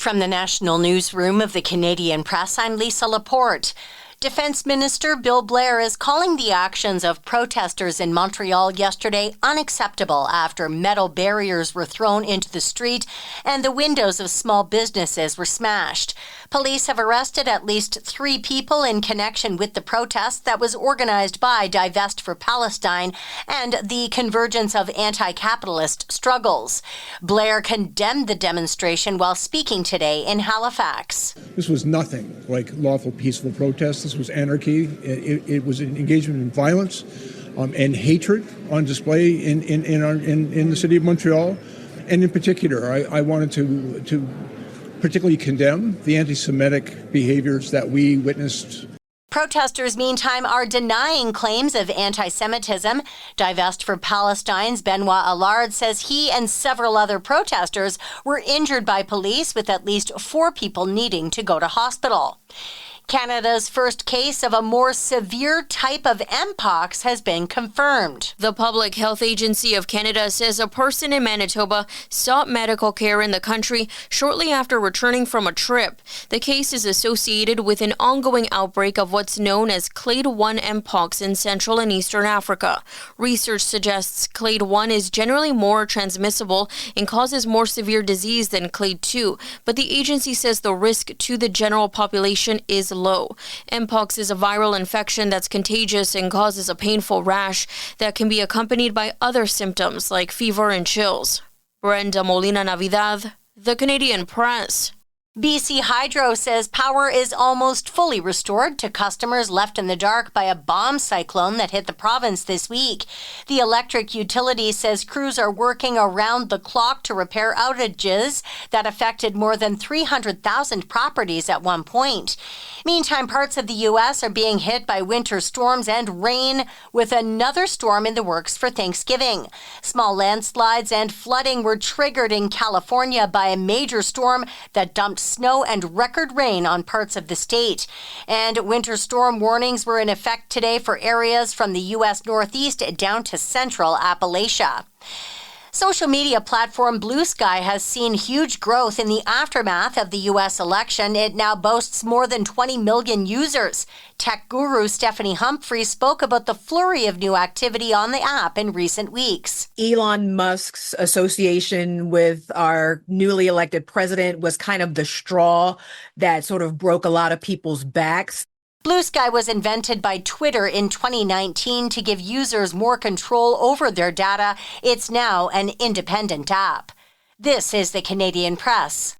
From the National Newsroom of the Canadian Press, I'm Lisa Laporte. Defense Minister Bill Blair is calling the actions of protesters in Montreal yesterday unacceptable after metal barriers were thrown into the street and the windows of small businesses were smashed. Police have arrested at least 3 people in connection with the protest that was organized by Divest for Palestine and the convergence of anti-capitalist struggles. Blair condemned the demonstration while speaking today in Halifax. This was nothing like lawful, peaceful protests. This was anarchy. It was an engagement in violence and hatred on display in the city of Montreal. And in particular, I wanted to particularly condemn the anti-Semitic behaviors that we witnessed. Protesters, meantime, are denying claims of anti-Semitism. Divest for Palestine's Benoit Allard says he and several other protesters were injured by police, with at least 4 people needing to go to hospital. Canada's first case of a more severe type of Mpox has been confirmed. The Public Health Agency of Canada says a person in Manitoba sought medical care in the country shortly after returning from a trip. The case is associated with an ongoing outbreak of what's known as Clade 1 Mpox in Central and Eastern Africa. Research suggests Clade 1 is generally more transmissible and causes more severe disease than Clade 2, but the agency says the risk to the general population is low. Mpox is a viral infection that's contagious and causes a painful rash that can be accompanied by other symptoms like fever and chills. Brenda Molina Navidad, The Canadian Press. BC Hydro says power is almost fully restored to customers left in the dark by a bomb cyclone that hit the province this week. The electric utility says crews are working around the clock to repair outages that affected more than 300,000 properties at one point. Meantime, parts of the U.S. are being hit by winter storms and rain, with another storm in the works for Thanksgiving. Small landslides and flooding were triggered in California by a major storm that dumped snow and record rain on parts of the state. And winter storm warnings were in effect today for areas from the U.S. Northeast down to central Appalachia. Social media platform Blue Sky has seen huge growth in the aftermath of the U.S. election. It now boasts more than 20 million users. Tech guru Stephanie Humphrey spoke about the flurry of new activity on the app in recent weeks. Elon Musk's association with our newly elected president was kind of the straw that sort of broke a lot of people's backs. Blue Sky was invented by Twitter in 2019 to give users more control over their data. It's now an independent app. This is the Canadian Press.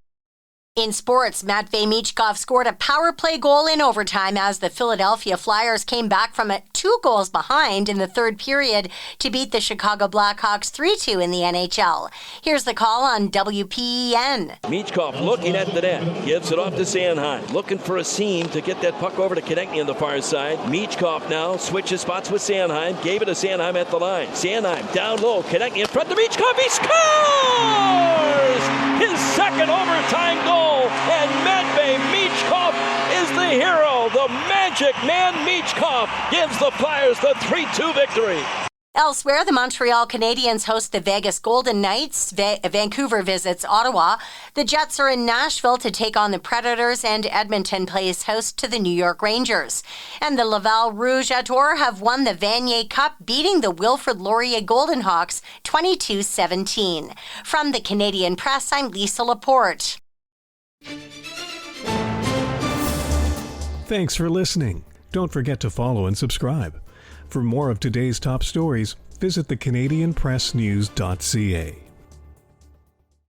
In sports, Matvei Michkov scored a power play goal in overtime as the Philadelphia Flyers came back from 2 goals behind in the third period to beat the Chicago Blackhawks 3-2 in the NHL. Here's the call on WPEN. Michkov looking at the net, gives it off to Sanheim, looking for a seam to get that puck over to Konechny on the far side. Michkov now switches spots with Sanheim, gave it to Sanheim at the line. Sanheim down low, Konechny in front to Michkov, he scores! His second overtime goal! And Matvei Michkov is the hero. The magic man Michkov gives the Flyers the 3-2 victory. Elsewhere, the Montreal Canadiens host the Vegas Golden Knights. Vancouver visits Ottawa. The Jets are in Nashville to take on the Predators, and Edmonton plays host to the New York Rangers. And the Laval Rouge à Tours have won the Vanier Cup, beating the Wilfrid Laurier Golden Hawks 22-17. From the Canadian Press, I'm Lisa Laporte. Thanks for listening. Don't forget to follow and subscribe. For more of today's top stories, visit thecanadianpressnews.ca.